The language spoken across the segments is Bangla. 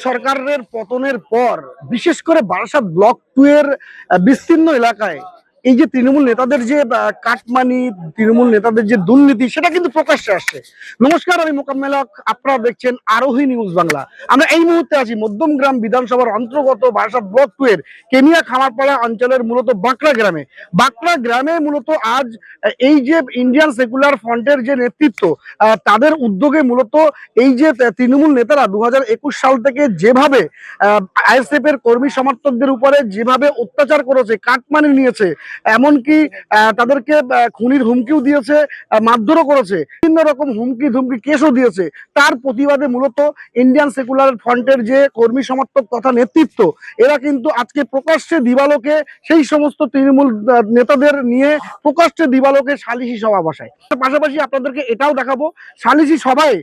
সরকারের পতনের পর বিশেষ করে বারাসাত ব্লক 2 এর বিস্তীর্ণ এলাকায় এই যে তৃণমূল নেতাদের যে কাটমানি, তৃণমূল নেতাদের যে দুর্নীতি, সেটা কিন্তু প্রকাশ্যে আসছে। নমস্কার, আমি মোকাম্মেল হক, আপনারা দেখছেন আরোহী নিউজ বাংলা। আমরা এই মুহূর্তে আছি মধ্যমগ্রাম বিধানসভার অন্তর্গত বারাসাত ব্লক 2 এর কেনিয়া খামারপাড়া অঞ্চলের মূলত বাঁকড়া গ্রামে। বাঁকড়া গ্রামে মূলত আজ এই যে ইন্ডিয়ান সেকুলার ফ্রন্টের যে নেতৃত্ব, তাদের উদ্যোগে মূলত এই যে তৃণমূল নেতারা 2021 সাল থেকে যেভাবে আইএসএফ এর কর্মী সমর্থকদের উপরে যেভাবে অত্যাচার করেছে, কাটমানি নিয়েছে, এমনকি তাদেরকে খুনির হুমকিও দিয়েছে, মারধরও করেছে, বিভিন্ন রকম হুমকি ধুমকি কেসও দিয়েছে, তার প্রতিবাদে মূলত ইন্ডিয়ান সেকুলার ফ্রন্টের যে কর্মী সমর্থক তথা নেতৃত্ব, এরা কিন্তু আজকে প্রকাশ্যে দিবালোকে সেই সমস্ত তৃণমূল নেতাদের নিয়ে প্রকাশ্যে দিবালোকে সালিশি সভা বসায়। পাশাপাশি আপনাদেরকে এটাও দেখাবো, সালিশি সভায়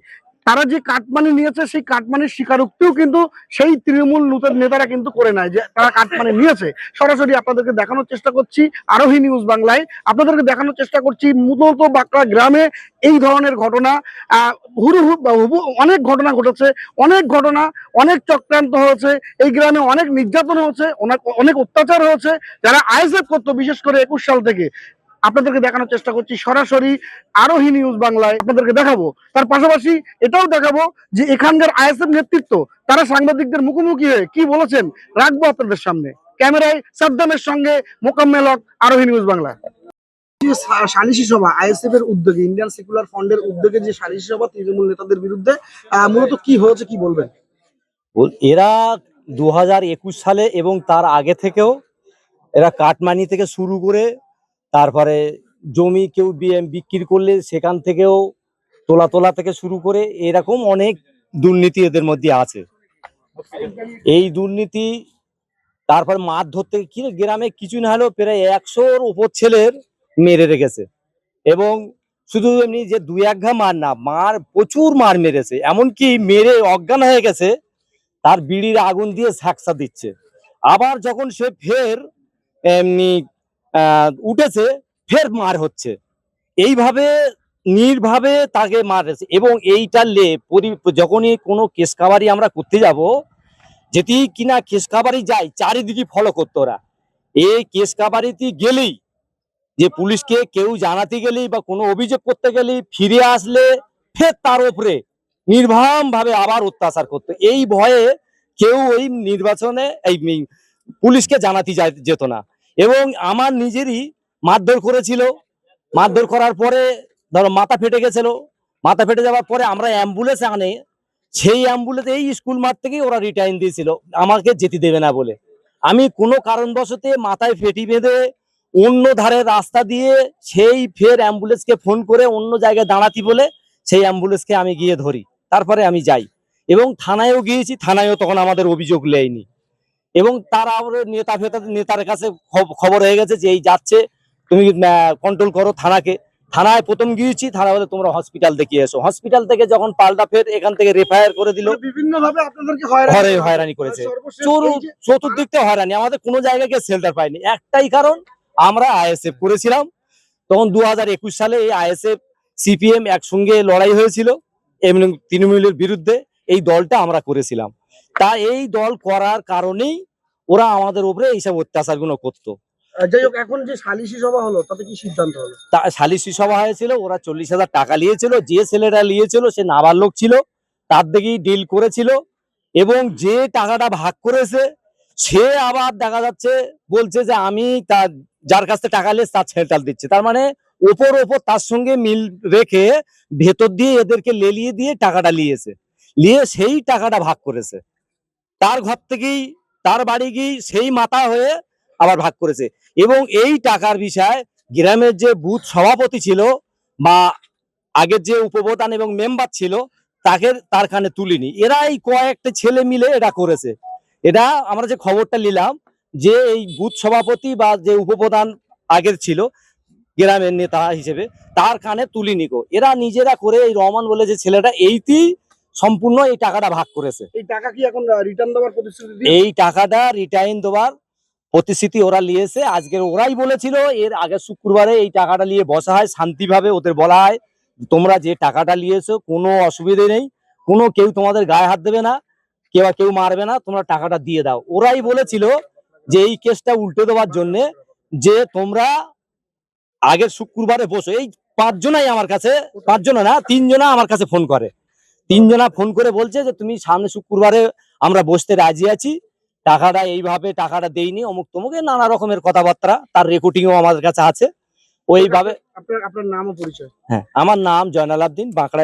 তারা যে কাটমানি নিয়েছে সেই কাটমানির স্বীকারোক্তিও কিন্তু সেই তৃণমূল নেতারা কিন্তু করে নেয় যে তারা কাটমানি নিয়েছে। সরাসরি আপনাদেরকে দেখানোর চেষ্টা করছি আরোহী নিউজ বাংলায়, আপনাদেরকে দেখানোর চেষ্টা করছি মূলত বাঁকড়া গ্রামে এই ধরনের ঘটনা হুবহু অনেক ঘটনা ঘটেছে, অনেক ঘটনা, অনেক চক্রান্ত হয়েছে, এই গ্রামে অনেক নির্যাতন হয়েছে, অনেক অত্যাচার হয়েছে যারা আইএসএফ করতো, বিশেষ করে 21 সাল থেকে। আপনাদেরকে দেখানোর চেষ্টা করছি সরাসরি আরোহী নিউজ বাংলায়, আপনাদেরকে দেখাবো। তার পাশাপাশি এটাও দেখাবো যে এখানকার আইএসএফ নেতৃত্ব তারা সাংবাদিকদের মুখোমুখি হয়ে কি বলেছেন, রাখবো আপনাদের সামনে। ক্যামেরায় সাদ্দামের সঙ্গে মোকাম্মেল হক, আরোহী নিউজ বাংলা। সালিশি সভা আইএসএফ এর উদ্যোগে, ইন্ডিয়ান সেকুলার ফ্রন্টের উদ্যোগে যে সালিশি সভা তৃণমূল নেতাদের বিরুদ্ধে, মূলত কি হয়েছে কি বলবেন? এরা 2021 সালে এবং তার আগে থেকেও এরা কাটমানি থেকে শুরু করে তারপরে জমি কেউ বিক্রি করলে সেখান থেকেও তোলা থেকে শুরু করে এরকম অনেক দুর্নীতি এদের মধ্যে আছে। এই দুর্নীতি, তারপর মাছ ধরতে কি গ্রামে কিছু না হলেও প্রায় 100-র উপর ছেলের মেরে রেখেছে। এবং শুধু এমনি যে 2-1 ঘা মার না, প্রচুর মার মেরেছে, এমনকি মেরে অজ্ঞান হয়ে গেছে, তার বিড়ির আগুন দিয়ে ঝাঁকসা দিচ্ছে। আবার যখন সে ফের এমনি উঠেছে, ফের মার হচ্ছে। এইভাবে নির্ভাবে তাকে মারেছে। এবং এইটা যখনই কোনো কেস কাবারি আমরা করতে যাব, যেটি কিনা কেস কাবারি যায়, চারিদিকে ফলো করতো ওরা। এই কেস কাবারিতে গেলেই, যে পুলিশকে কেউ জানাতে গেলেই বা কোনো অভিযোগ করতে গেলেই, ফিরে আসলে ফের তার উপরে নির্মম ভাবে আবার অত্যাচার করতো। এই ভয়ে কেউ ওই নির্বাচনে এই পুলিশকে জানাতে যেত না। এবং আমার নিজেরই মারধর করেছিল। মারধর করার পরে ধরো মাথা ফেটে গেছিল, মাথা ফেটে যাওয়ার পরে আমরা অ্যাম্বুলেন্স আনে, সেই অ্যাম্বুলেন্স এই স্কুল মাঠ থেকেই ওরা রিটার্ন দিয়েছিল আমাকে যেতে দেবে না বলে। আমি কোনো কারণবশতে মাথায় ফেটি বেঁধে অন্য ধারে রাস্তা দিয়ে সেই ফের অ্যাম্বুলেন্সকে ফোন করে অন্য জায়গায় দাঁড়াতি বলে সেই অ্যাম্বুলেন্সকে আমি গিয়ে ধরি, তারপরে আমি যাই। এবং থানায়ও গিয়েছি, থানায়ও তখন আমাদের অভিযোগ নেয়নি। এবং তারা নেতার কাছে খবর হয়ে গেছে যে এই যাচ্ছে, তুমি কন্ট্রোল করো থানাকে। থানায় প্রথম গিয়েছি, থানা বলে তোমরা হসপিটাল দেখিয়ে এসো। হসপিটাল থেকে যখন পাল্টা ফের এখান থেকে রেফায়ার করে দিল। বিভিন্ন ভাবে আপনাদেরকে হয়রানি করেছে, চতুর্দিক থেকে হয়রানি। আমাদের কোনো জায়গায় শেল্টার পাইনি, একটাই কারণ আমরা আইএসএফ করেছিলাম। তখন 2021 সালে এই আইএসএফ সিপিএম একসঙ্গে লড়াই হয়েছিল এবং তৃণমূলের বিরুদ্ধে এই দলটা আমরা করেছিলাম। তা এই দল করার কারণেই ওরা আমাদের উপরে এইসব অত্যাচার গুলো করতো। যাই হোক, এখন যে সালিশি সভা হলো তাতে কি সিদ্ধান্ত হলো? সালিশি সভা হয়েছিল, ওরা 40,000 টাকা নিয়েছিল। যে ছেলেরা নিয়েছিল সে নাবালক ছিল, তার দিকেই ডিল করেছিল। এবং যে টাকাটা ভাগ করেছে সে আবার দেখা যাচ্ছে বলছে যে আমি যার কাছ থেকে টাকা নিয়েছে তার ছেলেটাল দিচ্ছে। তার মানে ওপর তার সঙ্গে মিল রেখে ভেতর দিয়ে এদেরকে লেলিয়ে দিয়ে টাকাটা নিয়েছে, নিয়ে সেই টাকাটা ভাগ করেছে। তার ঘর থেকেই তার বাড়ি গিয়ে সেই মাথা হয়ে আবার ভাগ করেছে। এবং এই টাকার বিষয় গ্রামের যে বুথ সভাপতি ছিল বা আগের যে উপপ্রধান এবং মেম্বার ছিল তার কানে তুলিনি। এরা এই কয়েকটা ছেলে মিলে এটা করেছে। এটা আমরা যে খবরটা নিলাম যে এই বুথ সভাপতি বা যে উপপ্রধান আগের ছিল গ্রামের নেতা হিসেবে, তার কানে তুলিনি গো। এরা নিজেরা করে, এই রহমান বলে যে ছেলেটা, এইটি সম্পূর্ণ এই টাকাটা ভাগ করেছে। এই টাকা কি এখন রিটার্ন দেওয়ার প্রতিশ্রুতি? এই টাকাটা রিটার্ন দেওয়ার প্রতিশ্রুতি ওরা নিয়েছে। আজকের ওরাই বলেছিল এর আগের শুক্রবারে এই টাকাটা নিয়ে বসা হয়, শান্তিভাবে ওদের বলা হয় তোমরা যে টাকাটা নিয়েছো কোনো অসুবিধে নেই, কেউ তোমাদের গায়ে হাত দেবে না, কেউ মারবে না, তোমরা টাকাটা দিয়ে দাও। ওরাই বলেছিল যে এই কেসটা উল্টে দেওয়ার জন্য, যে তোমরা আগের শুক্রবারে বসো। এই পাঁচজনাই আমার কাছে, পাঁচজনা না, তিনজনা আমার কাছে ফোন করে। তিনজনা ফোন করে বলছে যে তুমি সামনে শুক্রবারে আমরা বসতে রাজি আছি, টাকাটা এইভাবে টাকাটা দেইনি, অমুক তমুক, এই নানা রকমের কথাবার্তা, তার রেকর্ডিংও আমাদের কাছে আছে। ওইভাবে আপনার নাম ও পরিচয়? হ্যাঁ, আমার নাম জয়নাল আবদিন, বাঁকড়া